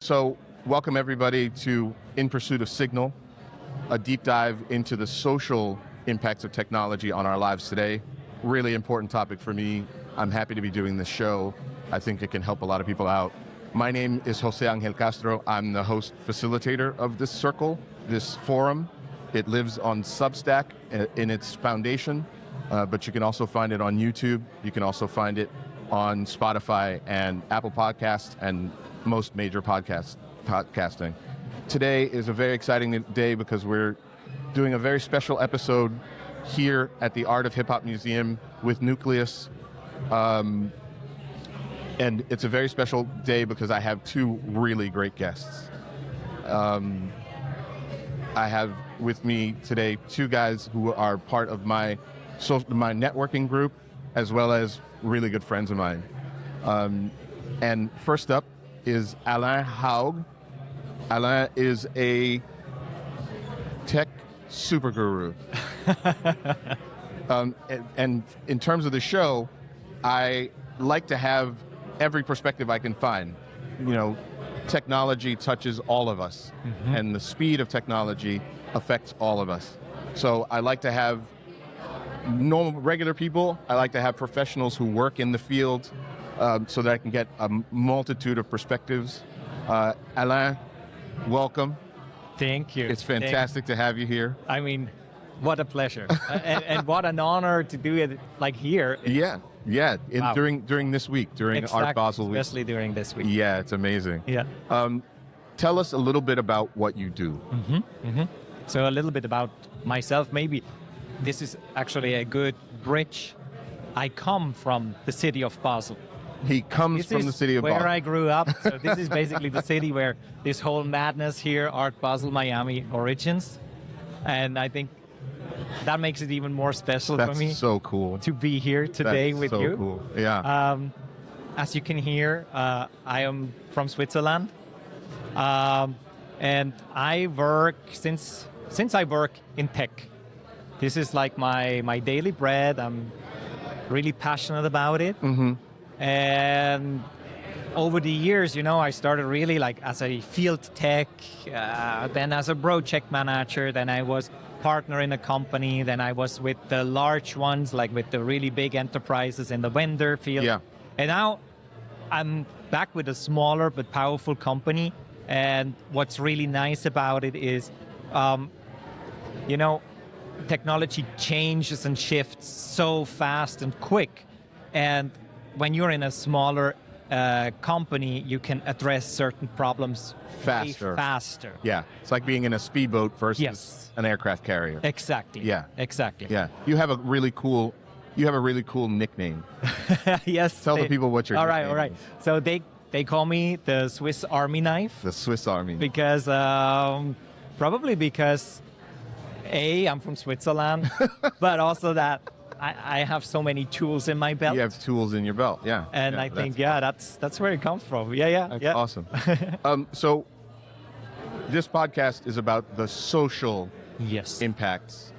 So, welcome everybody to In Pursuit of Signal, a deep dive into the social impacts of technology on our lives today. Really important topic for me. I'm happy to be doing this show. I think it can help a lot of people out. My name is Jose Angel Castro. I'm the host facilitator of this circle, this forum. It lives on Substack in its foundation, but you can also find it on YouTube. You can also find it on Spotify and Apple Podcasts and most major podcasting. Today is a very exciting day because we're doing a very special episode here at the Art of Hip Hop Museum with Nucleus. And it's a very special day because I have two really great guests. I have with me today two guys who are part of my networking group, as well as really good friends of mine. And first up is Alain Haug. Alain is a tech super guru. And in terms of the show, I like to have every perspective I can find. You know, technology touches all of us, and the speed of technology affects all of us. So I like to have normal, regular people. I like to have professionals who work in the field so that I can get a multitude of perspectives. Alain, welcome. Thank you. It's fantastic to have you here. I mean, what a pleasure. and what an honor to do it like here. Yeah. Wow. During this week, during Art Basel week. Especially during this week. Yeah, it's amazing. Yeah. Tell us a little bit about what you do. So a little bit about myself, maybe. This is actually a good bridge. I come from the city of Basel. He comes from the city of Basel. Where I grew up. So this is basically the city where this whole madness here, Art Basel Miami, origins. And I think that makes it even more special for me. That's so cool. To be here today with you. That's so cool. Yeah. As you can hear, I am from Switzerland. And I work, since I work in tech, this is like my daily bread. I'm really passionate about it. And over the years, I started really like as a field tech, then as a project manager, then I was partner in a company, then I was with the large ones, like with the really big enterprises in the vendor field. Yeah. And now I'm back with a smaller but powerful company. And what's really nice about it is, technology changes and shifts so fast and quick. And when you're in a smaller company, you can address certain problems faster. Yeah, it's like being in a speedboat versus an aircraft carrier. Exactly. Yeah. Exactly. Yeah. You have a really cool nickname. Yes. Tell the people what your nickname All right. is. So they call me the Swiss Army knife. The Swiss Army. Because probably because I'm from Switzerland, but also that I have so many tools in my belt. You have tools in your belt, yeah. And I think, that's where it comes from. That's awesome. So this podcast is about the social impacts.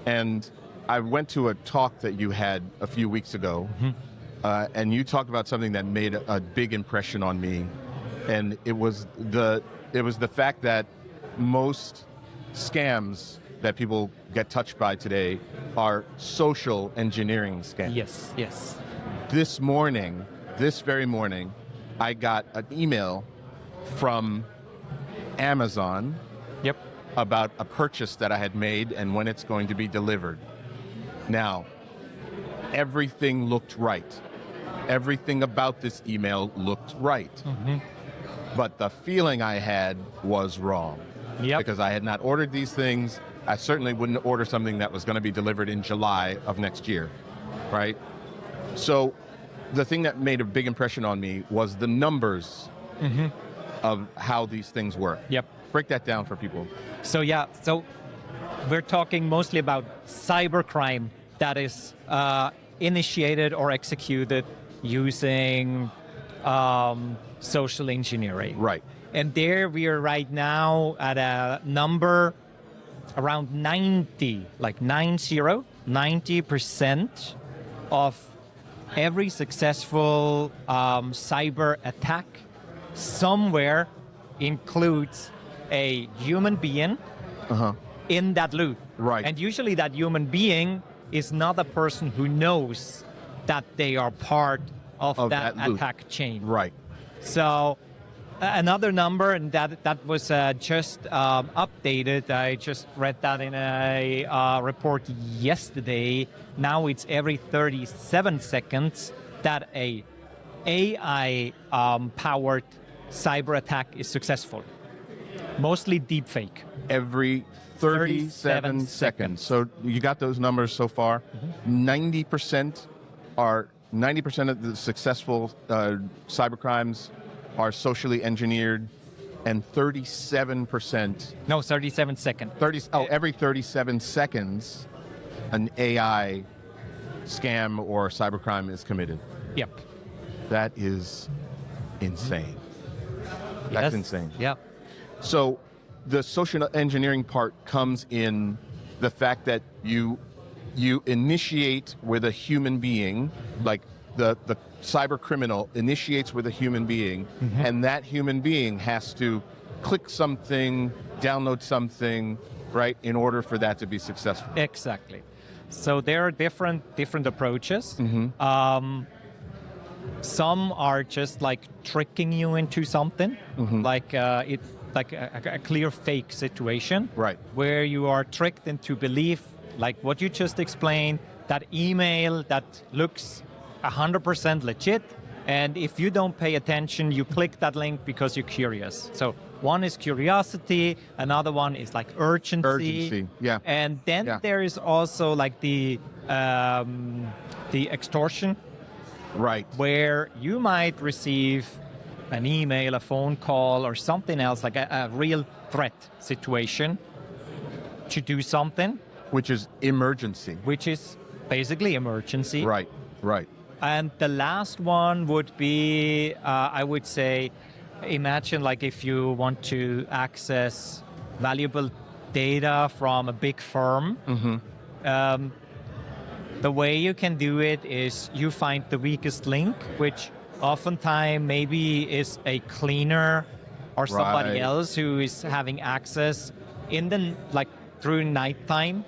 And I went to a talk that you had a few weeks ago, and you talked about something that made a big impression on me. And it was the fact that most scams that people get touched by today are social engineering scams. Yes. This very morning, I got an email from Amazon about a purchase that I had made and when it's going to be delivered. Now, everything looked right. Everything about this email looked right. But the feeling I had was wrong. Because I had not ordered these things. I certainly wouldn't order something that was going to be delivered in July of next year, right? So the thing that made a big impression on me was the numbers of how these things work. Break that down for people. So we're talking mostly about cybercrime that is initiated or executed using social engineering. Right. And there we are right now at a number around 90% of every successful cyber attack somewhere includes a human being in that loop. Right. And usually that human being is not a person who knows that they are part of that loop. attack chain. Right. So another number, and that was just updated. I just read that in a report yesterday. Now it's every 37 seconds that a AI powered cyber attack is successful. Mostly deepfake. Every 37 seconds. So you got those numbers so far. 90% of the successful cybercrimes are socially engineered, and 37%. No, 37 seconds. Every 37 seconds, an AI scam or cybercrime is committed. Yep. That is insane. That's insane. Yep. So the social engineering part comes in the fact that you initiate with a human being, like the cyber criminal initiates with a human being, and that human being has to click something, download something, right, in order for that to be successful. Exactly. So there are different approaches. Some are just like tricking you into something, like it's like a clear fake situation, Right. where you are tricked into belief, like what you just explained, that email that looks 100% legit, and if you don't pay attention, you click that link because you're curious. So one is curiosity, another one is like urgency. Urgency, yeah. And then there is also like the extortion, Right. where you might receive an email, a phone call, or something else, like a real threat situation to do something. Which is emergency. Which is basically emergency. Right, right. And the last one would be, I would say, imagine like if you want to access valuable data from a big firm. The way you can do it is you find the weakest link, which oftentimes maybe is a cleaner or somebody Right. else who is having access in the through nighttime,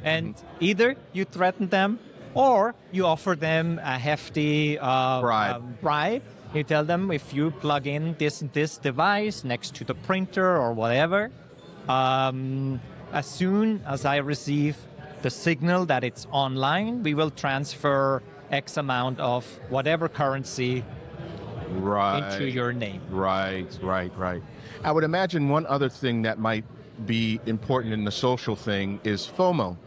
and either you threaten them or you offer them a hefty bribe. You tell them, if you plug in this device next to the printer or whatever, as soon as I receive the signal that it's online, we will transfer X amount of whatever currency into your name. Right. I would imagine one other thing that might be important in the social thing is FOMO,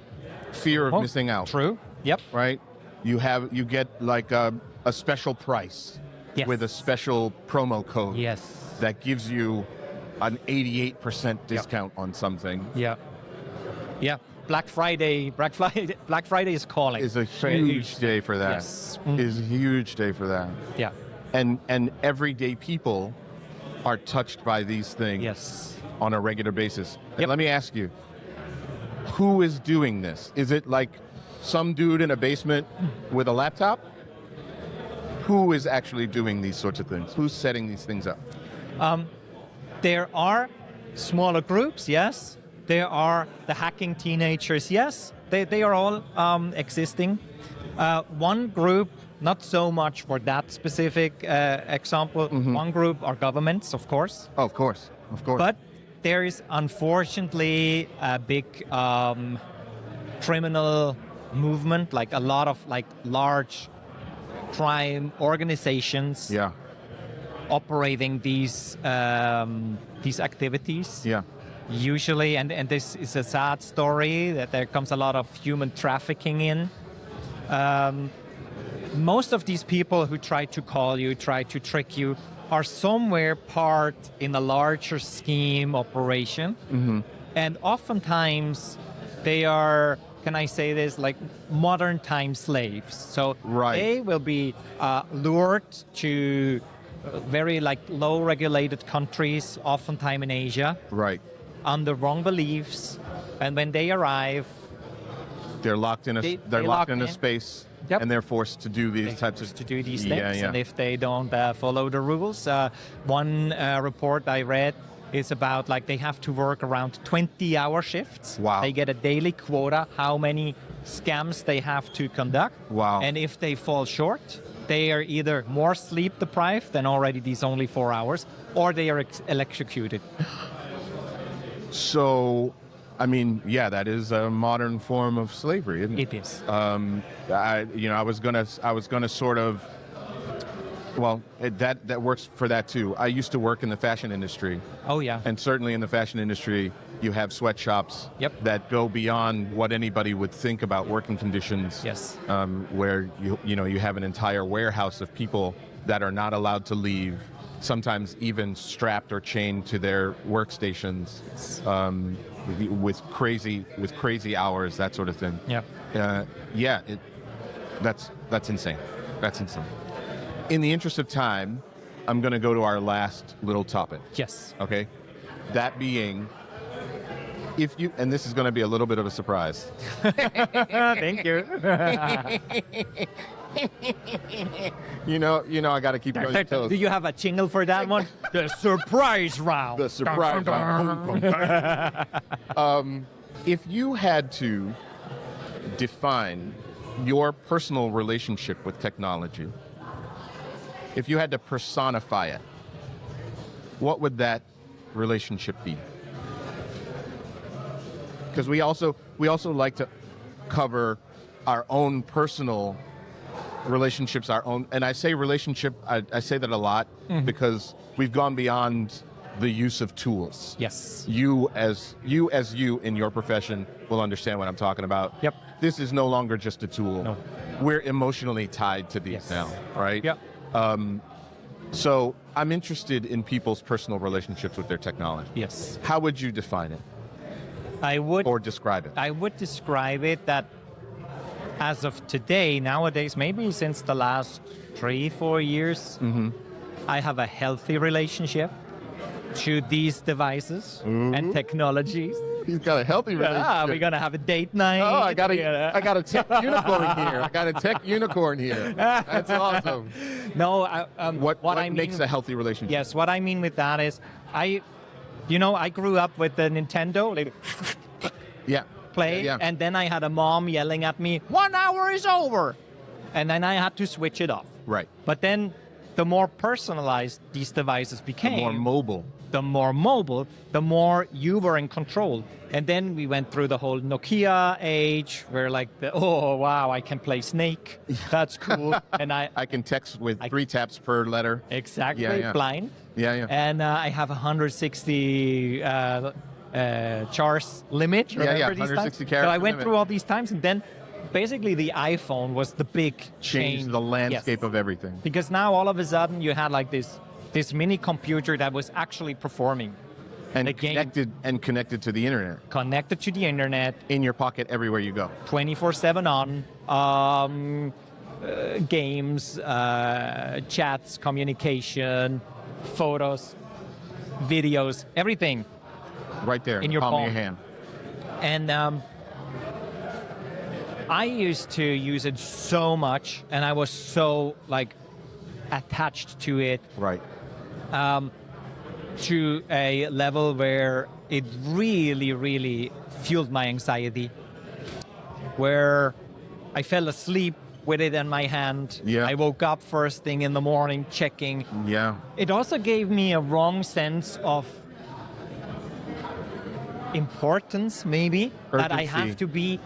fear of missing out. True. Yep. Right? You get like a special price with a special promo code that gives you an 88% discount on something. Yeah. Black Friday is calling. Is a huge day for that. Yes. Is a huge day for that. Yeah. And everyday people are touched by these things. Yes. On a regular basis. Yep. Let me ask you, who is doing this? Is it like some dude in a basement with a laptop? Who is actually doing these sorts of things? Who's setting these things up? There are smaller groups, yes. There are the hacking teenagers, yes. They are all existing. One group, not so much for that specific example. One group are governments, of course. Oh, of course. But there is unfortunately a big criminal movement, like a lot of large crime organizations operating these activities. Yeah. Usually, and this is a sad story, that there comes a lot of human trafficking in. Most of these people who try to call you, try to trick you, are somewhere part in a larger scheme operation. And oftentimes they are, can I say this, like modern time slaves. So they will be lured to very low regulated countries, oftentimes in Asia. Right. Under wrong beliefs, and when they arrive, they're locked in a space Yep. and they're forced to do these types of to do these Yeah, things, yeah. and if they don't follow the rules, one report I read is about like they have to work around 20-hour shifts. Wow. They get a daily quota, how many scams they have to conduct. Wow. And if they fall short, they are either more sleep deprived than already these only 4 hours, or they are electrocuted. So, I mean, yeah, that is a modern form of slavery, isn't it? It is. I was gonna sort of, well, that works for that too. I used to work in the fashion industry, Oh yeah. and certainly in the fashion industry, you have sweatshops Yep. that go beyond what anybody would think about working conditions. Yes. Where you have an entire warehouse of people that are not allowed to leave, sometimes even strapped or chained to their workstations, with crazy hours, that sort of thing. Yeah. That's insane. That's insane. In the interest of time, I'm going to go to our last little topic. Yes. Okay, that being, if you, and this is going to be a little bit of a surprise. Thank you. I got to keep you on your toes. Do you have a jingle for that one? The surprise round. The surprise. If you had to define your personal relationship with technology, if you had to personify it, what would that relationship be? Because we also like to cover our own personal relationships, and I say relationship, I say that a lot because we've gone beyond the use of tools. Yes. You as you in your profession will understand what I'm talking about. Yep. This is no longer just a tool. No. We're emotionally tied to these Yes. now, right? Yep. So I'm interested in people's personal relationships with their technology. Yes. How would you define it I would describe it? I would describe it that as of today, nowadays, maybe since the last 3-4 years, I have a healthy relationship to these devices and technologies. He's got a healthy relationship. We're gonna have a date night. Oh, I got a tech unicorn here. I got a tech unicorn here. That's awesome. No, What I mean, makes a healthy relationship? Yes, what I mean with that is, I grew up with the Nintendo Yeah. play, Yeah. and then I had a mom yelling at me, 1 hour is over, and then I had to switch it off. Right. But then, the more personalized these devices became, More mobile. the more you were in control. And then we went through the whole Nokia age, where oh wow, I can play Snake, that's cool, and I can text with 3 taps per letter. exactly Yeah. blind. Yeah. And I have 160 chars limit. Remember Yeah. these 160 times? character So I went limit. through all these times, and then basically the iPhone was the big Change change. the landscape Yes. of everything. Because now all of a sudden you had like this mini computer that was actually performing And the game, connected to the internet. connected to the internet, In your pocket everywhere you go. 24/7 on. Games, chats, communication, photos, videos, everything. Right there. In your palm of palm. your hand. And I used to use it so much, and I was so attached to it, Right. to a level where it really, really fueled my anxiety, where I fell asleep with it in my hand. Yeah. I woke up first thing in the morning checking. Yeah. It also gave me a wrong sense of importance, maybe, that I Urgency. have to be.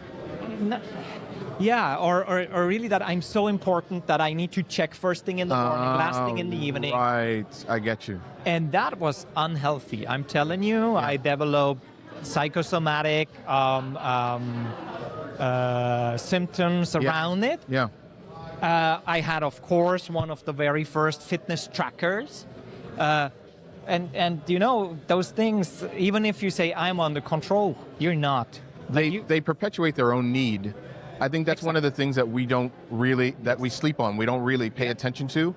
Or really that I'm so important that I need to check first thing in the morning, last thing in the evening. Right. I get you. And that was unhealthy. I'm telling you, I developed psychosomatic symptoms around it. Yeah. I had, of course, one of the very first fitness trackers. And those things, even if you say I'm under control, you're not. They perpetuate their own need. I think that's one of the things that we sleep on. We don't really pay attention to.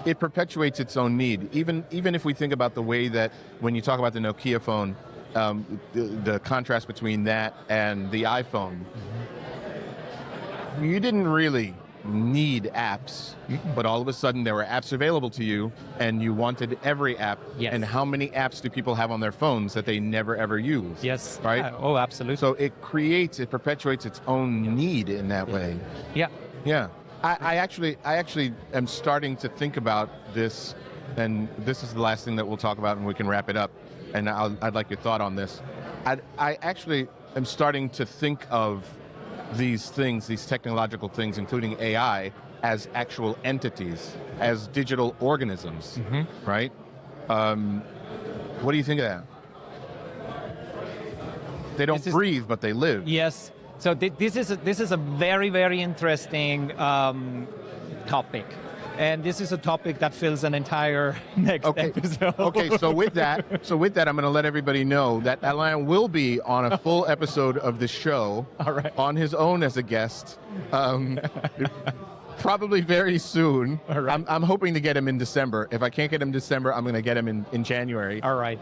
It perpetuates its own need. Even if we think about the way that when you talk about the Nokia phone, the contrast between that and the iPhone, you didn't really need apps, but all of a sudden there were apps available to you and you wanted every app. Yes. And how many apps do people have on their phones that they never ever use? Yes. Right? Oh, absolutely. So it perpetuates its own need in that way. Yeah. Yeah. I actually am starting to think about this, and this is the last thing that we'll talk about and we can wrap it up. And I'd like your thought on this. I actually am starting to think of these things, these technological things, including AI, as actual entities, as digital organisms, right? What do you think of that? They don't breathe, but they live. Yes. So this is a very, very interesting topic. And this is a topic that fills an entire next episode. Okay, so with that, I'm going to let everybody know that Alain will be on a full episode of the show, on his own as a guest, probably very soon. All right. I'm hoping to get him in December. If I can't get him in December, I'm going to get him in January. All right.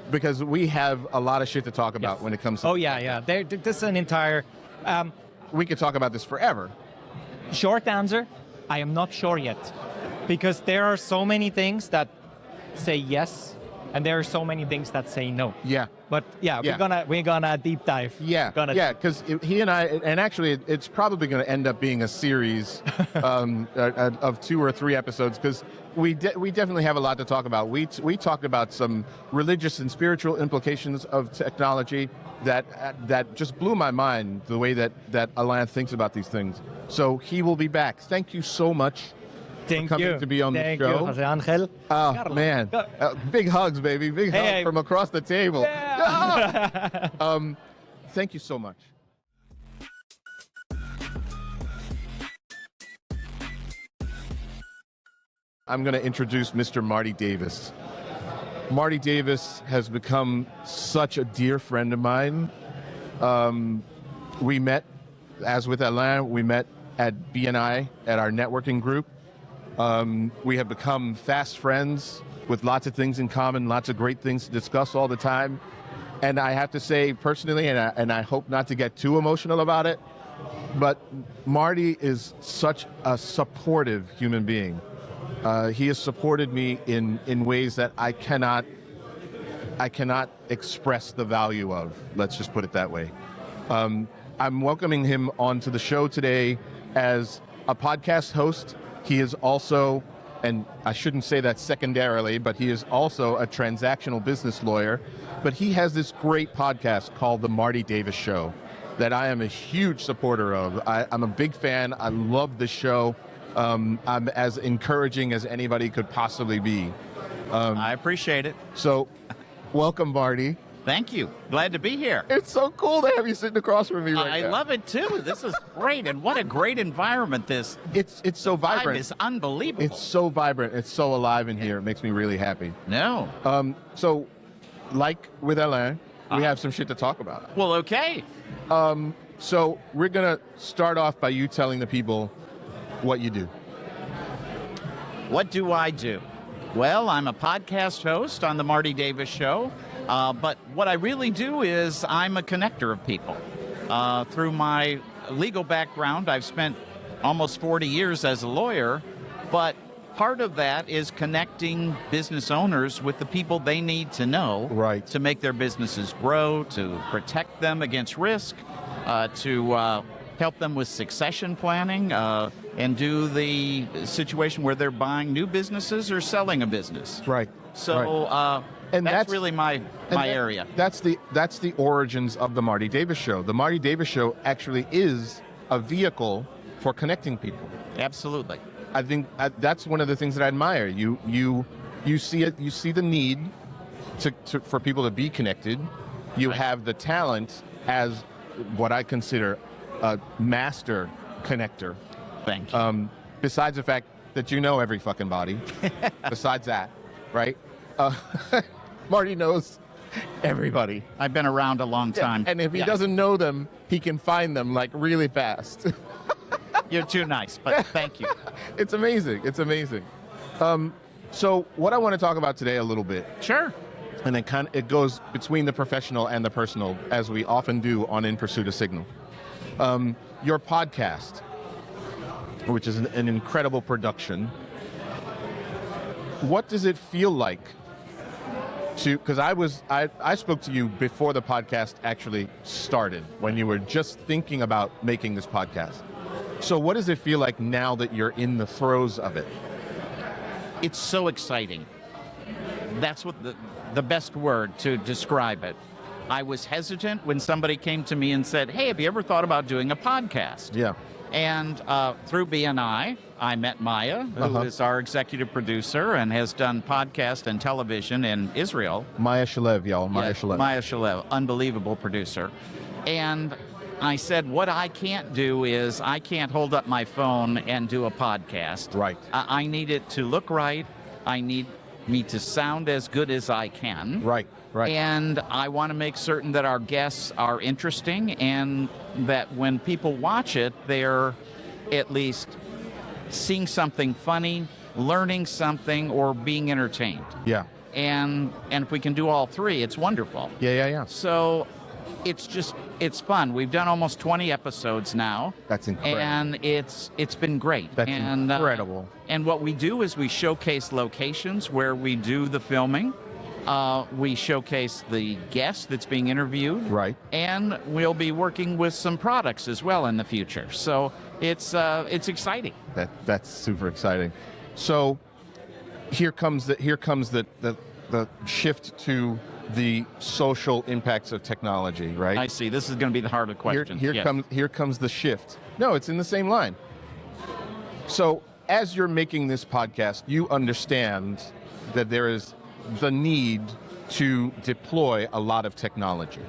Because we have a lot of shit to talk about when it comes to... Oh, yeah. This is an entire... we could talk about this forever. Short answer, I am not sure yet, because there are so many things that say yes, and there are so many things that say no. Yeah. But we're gonna deep dive. Yeah. Because he and I, and actually, it's probably going to end up being a series of 2 or 3 episodes, because we definitely have a lot to talk about. We talked about some religious and spiritual implications of technology that just blew my mind, the way that Alain thinks about these things. So he will be back. Thank you so much for coming to be on the show. Thank you, José Ángel. Oh, Carlos. man. Big hugs, baby. Big hugs from across the table. Yeah. Thank you so much. I'm going to introduce Mr. Marty Davis. Marty Davis has become such a dear friend of mine. We met, as with Alain, we met at BNI, at our networking group. We have become fast friends with lots of things in common, lots of great things to discuss all the time. And I have to say personally, and I hope not to get too emotional about it, but Marty is such a supportive human being. He has supported me in ways that I cannot express the value of. Let's just put it that way. I'm welcoming him onto the show today as a podcast host. He is also, and I shouldn't say that secondarily, but he is also a transactional business lawyer. But he has this great podcast called The Marty Davis Show that I am a huge supporter of. I'm a big fan. I love the show. I'm as encouraging as anybody could possibly be. I appreciate it. So, welcome, Marty. Thank you. Glad to be here. It's so cool to have you sitting across from me right now. I love it too. This is great, and what a great environment this. It's so vibrant. It's unbelievable. It's so vibrant. It's so alive in here. It makes me really happy. No. So, like with Alain, we have some shit to talk about. Well, okay. So we're gonna start off by you telling the people what you do. What do I do? Well, I'm a podcast host on The Marty Davis Show, but what I really do is I'm a connector of people. Through my legal background, I've spent almost 40 years as a lawyer, but part of that is connecting business owners with the people they need to know to make their businesses grow, to protect them against risk, to help them with succession planning, and do the situation where they're buying new businesses or selling a business. Right. So and that's really my area. That's the origins of the Marty Davis Show. The Marty Davis Show actually is a vehicle for connecting people. Absolutely. I think that's one of the things that I admire. You see it. You see the need for people to be connected. You have the talent as what I consider a master connector. Thank you. Besides the fact that you know every fucking body. Besides that, right? Marty knows everybody. I've been around a long time. And if he doesn't know them, he can find them like really fast. You're too nice, but thank you. It's amazing. It's amazing. So what I want to talk about today a little bit. Sure. And it goes between the professional and the personal, as we often do on In Pursuit of Signal. Your podcast. which is an incredible production. What does it feel like because I spoke to you before the podcast actually started, when you were just thinking about making this podcast. So what does it feel like now that you're in the throes of it? It's so exciting. That's what the best word to describe it. I was hesitant when somebody came to me and said, hey, have you ever thought about doing a podcast? Yeah. And through BNI, I met Maya, who is our executive producer and has done podcast and television in Israel. Maya Shalev, y'all. Maya Yes, Shalev. Maya Shalev, unbelievable producer. And I said, what I can't do is I can't hold up my phone and do a podcast. Right. I need it to look right. I need me to sound as good as I can. Right. Right. And I want to make certain that our guests are interesting and that when people watch it, they're at least seeing something funny, learning something, or being entertained. Yeah. And if we can do all three, it's wonderful. Yeah. So it's fun. We've done almost 20 episodes now. That's incredible. And it's been great. That's incredible. And what we do is we showcase locations where we do the filming. We showcase the guest that's being interviewed. Right. And we'll be working with some products as well in the future. So it's exciting. That's super exciting. So here comes the shift to the social impacts of technology, right? I see. This is going to be the harder question. Here comes the shift. No, it's in the same line. So as you're making this podcast, you understand that there is the need to deploy a lot of technology.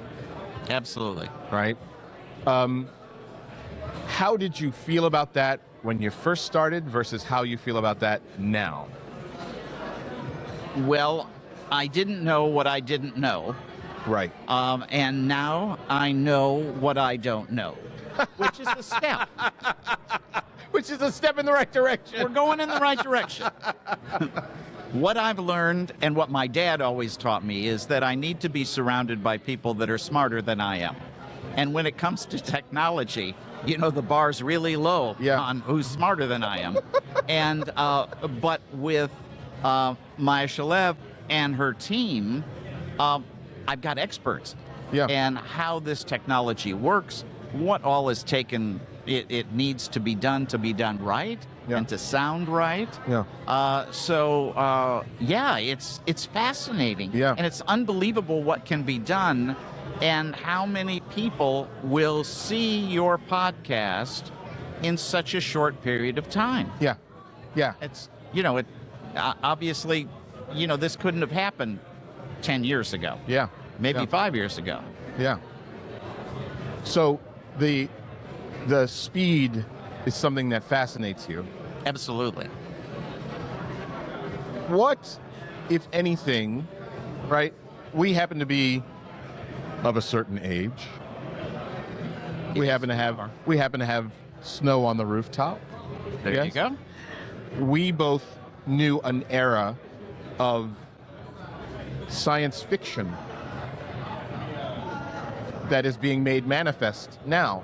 Absolutely. Right? How did you feel about that when you first started versus how you feel about that now? Well, I didn't know what I didn't know. Right. And now I know what I don't know, which is a step. Which is a step in the right direction. We're going in the right direction. What I've learned and what my dad always taught me is that I need to be surrounded by people that are smarter than I am. And when it comes to technology, the bar's really low on who's smarter than I am. And but with Maya Shalev and her team, I've got experts. Yeah. And how this technology works, what all is taken, it needs to be done right. Yeah. And to sound right. Yeah. It's fascinating. Yeah. And it's unbelievable what can be done and how many people will see your podcast in such a short period of time. Yeah. Yeah. It's, obviously, this couldn't have happened 10 years ago. Yeah. Maybe 5 years ago. Yeah. So the speed is something that fascinates you. Absolutely. What, if anything, right? We happen to be of a certain age. We happen to have snow on the rooftop. There you go. We both knew an era of science fiction that is being made manifest now.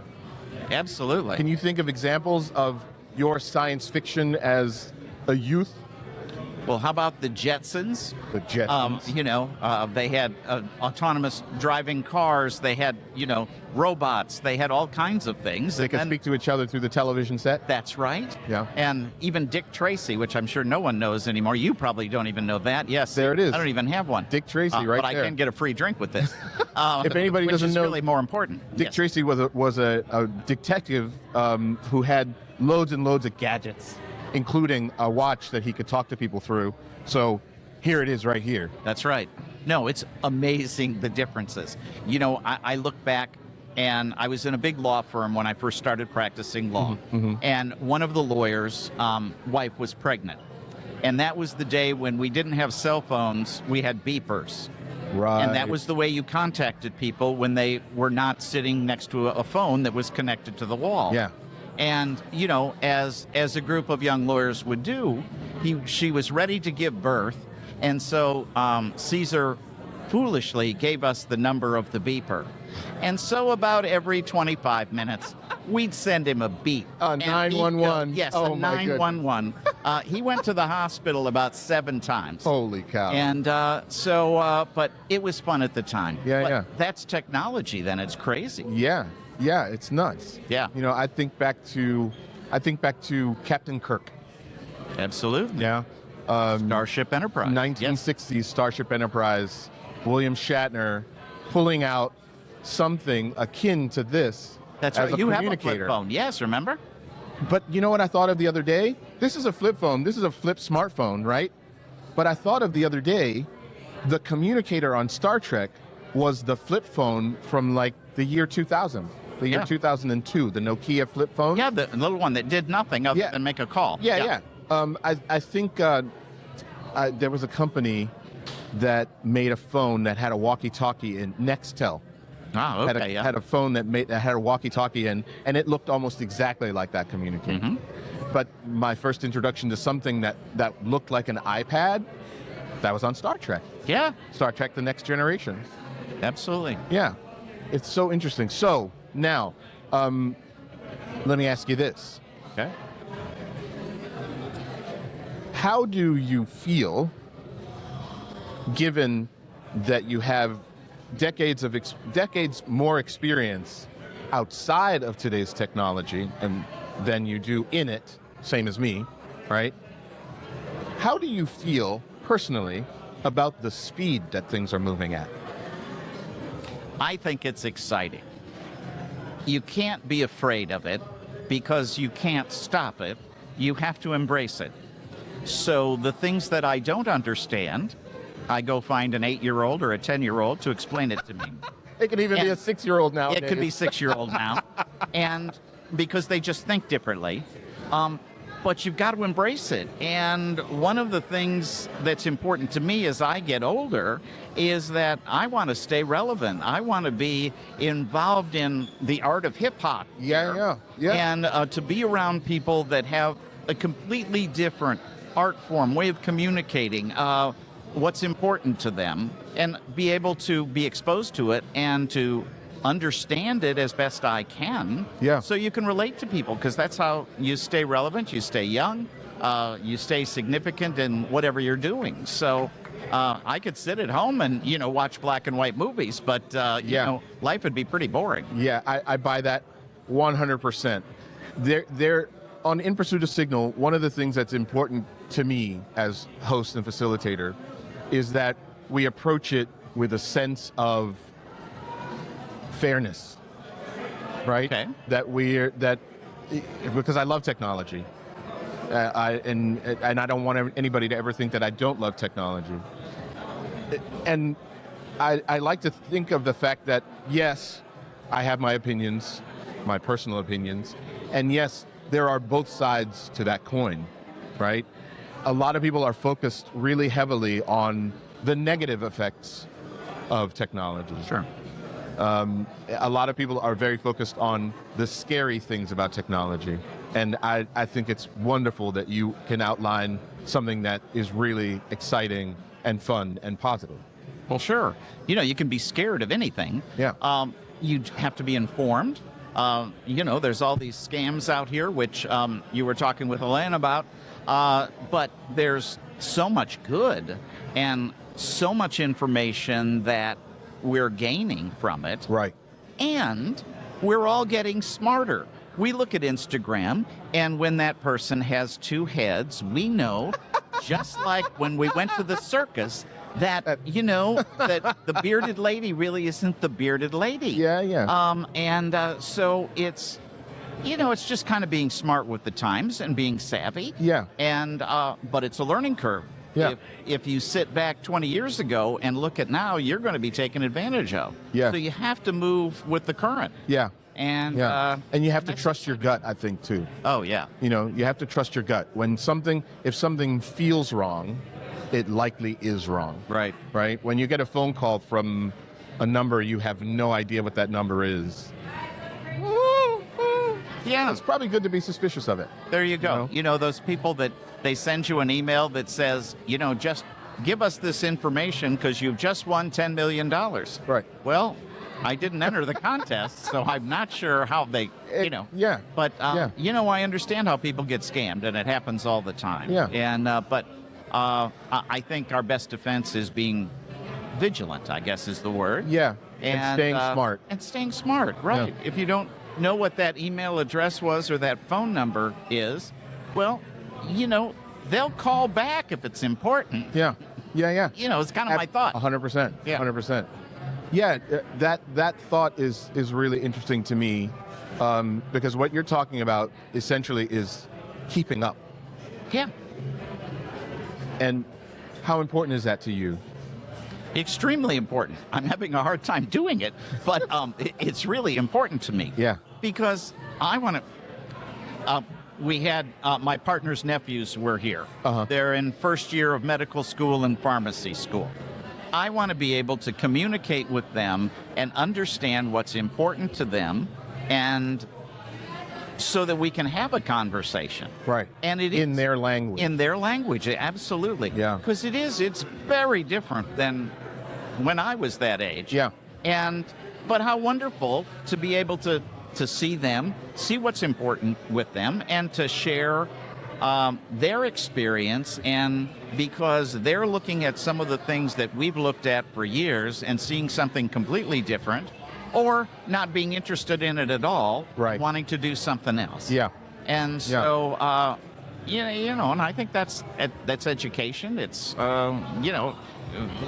Absolutely. Can you think of examples of your science fiction as a youth? Well, how about the Jetsons? The Jetsons. They had autonomous driving cars. They had, robots. They had all kinds of things. They could speak to each other through the television set? That's right. Yeah. And even Dick Tracy, which I'm sure no one knows anymore. You probably don't even know that. Yes. There it is. I don't even have one. Dick Tracy, right but there. But I can get a free drink with this. If anybody doesn't know, which is really more important. Dick Tracy was a detective who had loads and loads of gadgets, including a watch that he could talk to people through. So here it is right here. That's right. No, it's amazing the differences. I look back, and I was in a big law firm when I first started practicing law. Mm-hmm. And one of the lawyers' wife was pregnant. And that was the day when we didn't have cell phones, we had beepers. Right. And that was the way you contacted people when they were not sitting next to a phone that was connected to the wall. Yeah. And, as a group of young lawyers would do, she was ready to give birth. And so Caesar foolishly gave us the number of the beeper. And so about every 25 minutes, we'd send him a beep. A 911. Yes, Oh, a my goodness. 911. He went to the hospital about 7 times. Holy cow. And but it was fun at the time. Yeah, But yeah. That's technology then. It's crazy. Yeah, it's nuts. Yeah. You know, I think back to Captain Kirk. Absolutely. Yeah. Starship Enterprise. 1960s Starship Enterprise, William Shatner pulling out something akin to this That's as right. a You have a communicator. flip phone. Yes, remember? But you know what I thought of the other day? This is a flip phone. This is a flip smartphone, right? But I thought of the other day, the communicator on Star Trek was the flip phone from like the year 2000, the year Yeah. 2002, the Nokia flip phone. Yeah, the little one that did nothing other Yeah. than make a call. Yeah. I think there was a company that made a phone that had a walkie-talkie in Nextel. Oh, okay, Had a phone that had a walkie-talkie in, and it looked almost exactly like that communicator. Mm-hmm. But my first introduction to something that looked like an iPad, that was on Star Trek. Yeah, Star Trek: The Next Generation. absolutely. Yeah, it's so interesting. So now, let me ask you this: Okay. how do you feel, given that you have decades more experience outside of today's technology and than you do in it, same as me, right? How do you feel personally about the speed that things are moving at? I think it's exciting. You can't be afraid of it because you can't stop it. You have to embrace it. So the things that I don't understand, I go find an 8-year-old or a 10-year-old to explain it to me. It could even be a 6-year-old now. It could be 6-year-old now, and because they just think differently. But you've got to embrace it. And one of the things that's important to me as I get older is that I want to stay relevant. I want to be involved in the art of hip hop. Yeah. And to be around people that have a completely different art form, way of communicating, what's important to them, and be able to be exposed to it and to understand it as best I can. Yeah. So you can relate to people, because that's how you stay relevant, you stay young, you stay significant in whatever you're doing. So I could sit at home and, watch black and white movies, but, life would be pretty boring. Yeah, I buy that 100%. There, on In Pursuit of Signal, one of the things that's important to me as host and facilitator is that we approach it with a sense of fairness, right? Okay. Because I love technology, and I don't want anybody to ever think that I don't love technology. And I like to think of the fact that, yes, I have my opinions, my personal opinions, and yes, there are both sides to that coin, right? A lot of people are focused really heavily on the negative effects of technology. Sure. A lot of people are very focused on the scary things about technology. And I think it's wonderful that you can outline something that is really exciting and fun and positive. Well, sure. You can be scared of anything. Yeah. You have to be informed. There's all these scams out here, which you were talking with Elaine about. But there's so much good and so much information that we're gaining from it. Right. And we're all getting smarter. We look at Instagram, and when that person has 2 heads, we know, just like when we went to the circus, that, that the bearded lady really isn't the bearded lady. Yeah. So it's, it's just kind of being smart with the times and being savvy. Yeah. And, but it's a learning curve. Yeah. If you sit back 20 years ago and look at now, you're going to be taken advantage of. Yeah. So you have to move with the current. Yeah. And and you have to trust your gut, I think, too. Oh, yeah. You have to trust your gut. If something feels wrong, it likely is wrong. Right. Right? When you get a phone call from a number, you have no idea what that number is. Yeah. It's probably good to be suspicious of it. There you go. Those people that they send you an email that says, just give us this information because you've just won $10 million. Right. Well, I didn't enter the contest, so I'm not sure how they, Yeah. But, Yeah. I understand how people get scammed, and it happens all the time. Yeah. And, but I think our best defense is being vigilant, I guess is the word. Yeah. And staying smart. And staying smart, right. Yeah. If you don't know what that email address was or that phone number is, well, they'll call back if it's important. Yeah. Yeah. It's kind of my thought. 100%. Yeah. 100%. Yeah, that thought is really interesting to me, because what you're talking about essentially is keeping up. Yeah. And how important is that to you? Extremely important. I'm having a hard time doing it, but it's really important to me. Yeah. Because I want to. We had my partner's nephews were here. Uh-huh. They're in first year of medical school and pharmacy school. I want to be able to communicate with them and understand what's important to them, and so that we can have a conversation. Right. And it in is their language. in their language, absolutely. Yeah. Because it's very different than when I was that age. Yeah. But how wonderful to be able to see them, see what's important with them, and to share their experience, and because they're looking at some of the things that we've looked at for years and seeing something completely different, or not being interested in it at all, Right. wanting to do something else. Yeah. And so, and I think that's education. It's,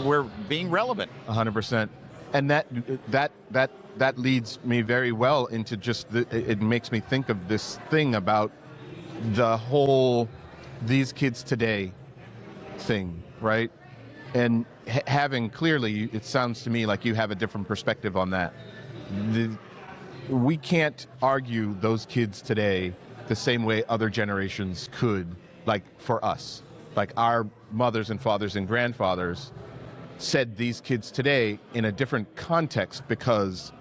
we're being relevant. 100%. And that leads me very well into just it makes me think of this thing about the whole these kids today thing, right? And having clearly, it sounds to me like you have a different perspective on that. We can't argue those kids today the same way other generations could, like for us. Like our mothers and fathers and grandfathers said these kids today in a different context, because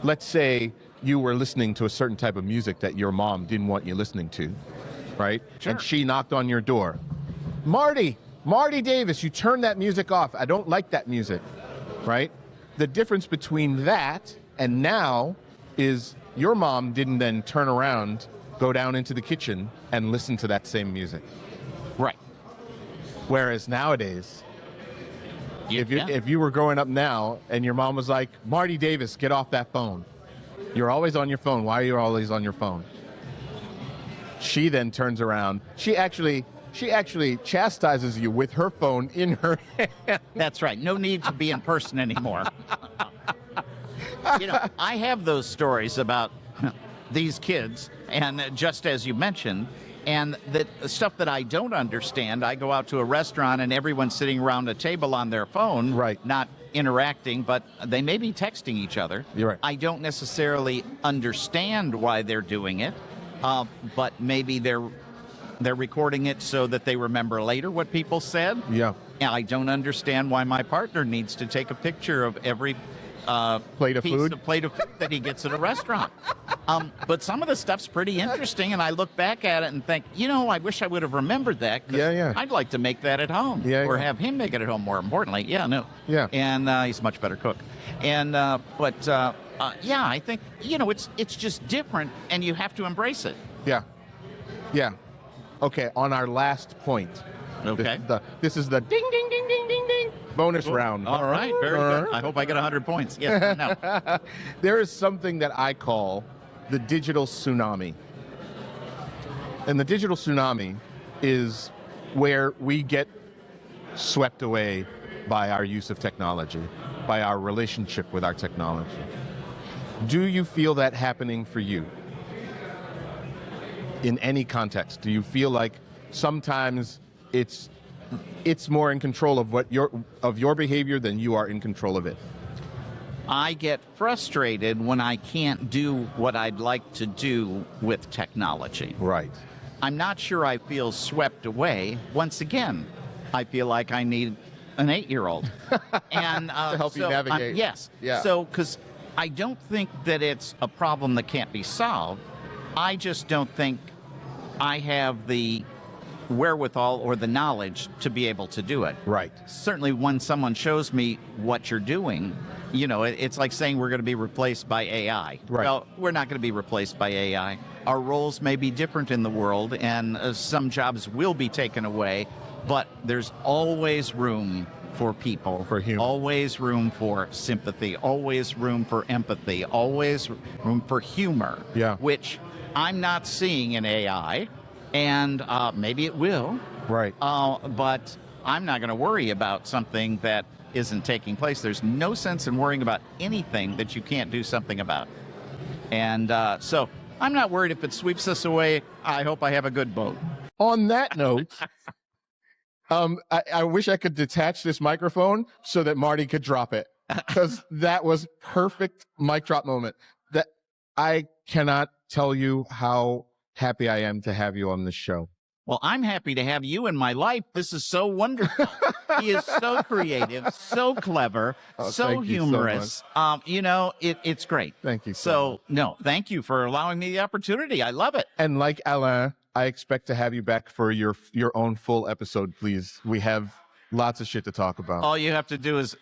let's say you were listening to a certain type of music that your mom didn't want you listening to, right? Sure. And she knocked on your door. Marty Davis, you turn that music off. I don't like that music, right? The difference between that and now is your mom didn't then turn around, go down into the kitchen and listen to that same music. Right. Whereas nowadays, Yeah. if you were growing up now and your mom was like, Marty Davis, get off that phone. You're always on your phone. Why are you always on your phone? She then turns around. She actually chastises you with her phone in her hand. That's right. No need to be in person anymore. I have those stories about these kids, and just as you mentioned, and the stuff that I don't understand. I go out to a restaurant and everyone's sitting around a table on their phone, Right. not interacting, but they may be texting each other. You're right. I don't necessarily understand why they're doing it, but maybe they're recording it so that they remember later what people said. Yeah. And I don't understand why my partner needs to take a picture of every Plate of food that he gets at a restaurant. But some of the stuff's pretty interesting, and I look back at it and think, I wish I would have remembered that. 'Cause Yeah. I'd like to make that at home, or have him make it at home. More importantly, Yeah. And he's a much better cook. And I think it's just different, and you have to embrace it. Yeah. Okay, on our last point. Okay. This is the ding, ding, ding, ding, ding, ding bonus round. All right, very good. I hope I get 100 points. Yes, no. There is something that I call the digital tsunami. And the digital tsunami is where we get swept away by our use of technology, by our relationship with our technology. Do you feel that happening for you? In any context, do you feel like sometimes it's more in control of your behavior than you are in control of it? I get frustrated when I can't do what I'd like to do with technology. Right. I'm not sure I feel swept away. Once again, I feel like I need an 8-year-old. And to help you navigate. Yes. Yeah. So, because I don't think that it's a problem that can't be solved. I just don't think I have the wherewithal or the knowledge to be able to do it. Right. Certainly when someone shows me what you're doing, you know, it's like saying we're going to be replaced by AI. Right. Well, we're not going to be replaced by AI. Our roles may be different in the world, and some jobs will be taken away, but there's always room for people, for humor, always room for sympathy, always room for empathy, always room for humor, which I'm not seeing in AI, and maybe it will. Right. But I'm not going to worry about something that isn't taking place. There's no sense in worrying about anything that you can't do something about. And so I'm not worried if it sweeps us away. I hope I have a good boat. On that note, I wish I could detach this microphone so that Marty could drop it, because that was perfect mic drop moment. That I cannot tell you how happy I am to have you on this show. Well, I'm happy to have you in my life. This is so wonderful. He is so creative, so clever, so humorous. You know, it's great. Thank you. Thank you for allowing me the opportunity. I love it. And like Alain, I expect to have you back for your own full episode, please. We have lots of shit to talk about. All you have to do is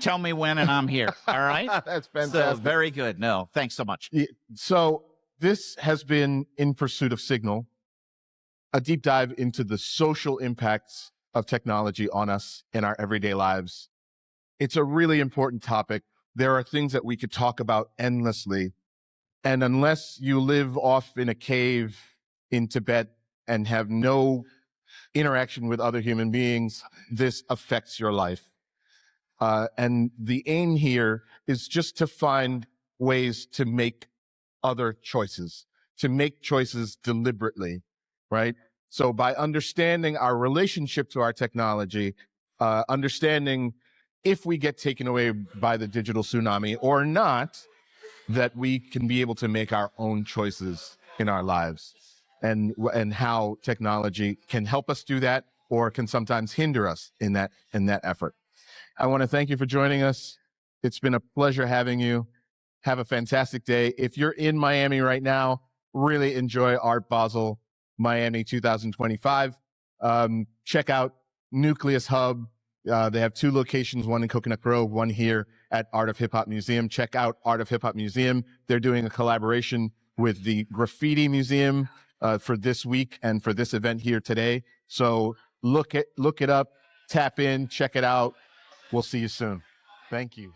tell me when and I'm here. All right? That's fantastic. So, very good. No, thanks so much. So this has been In Pursuit of Signal, a deep dive into the social impacts of technology on us in our everyday lives. It's a really important topic. There are things that we could talk about endlessly. And unless you live off in a cave in Tibet and have no interaction with other human beings, this affects your life. And the aim here is just to find ways to make other choices, to make choices deliberately, right? So by understanding our relationship to our technology, understanding if we get taken away by the digital tsunami or not, that we can be able to make our own choices in our lives, and how technology can help us do that or can sometimes hinder us in that effort. I want to thank you for joining us. It's been a pleasure having you. Have a fantastic day. If you're in Miami right now, really enjoy Art Basel Miami 2025. Check out Nucleus Hub. They have 2 locations, one in Coconut Grove, one here at Art of Hip Hop Museum. Check out Art of Hip Hop Museum. They're doing a collaboration with the Graffiti Museum for this week and for this event here today. So look it up, tap in, check it out. We'll see you soon. Thank you.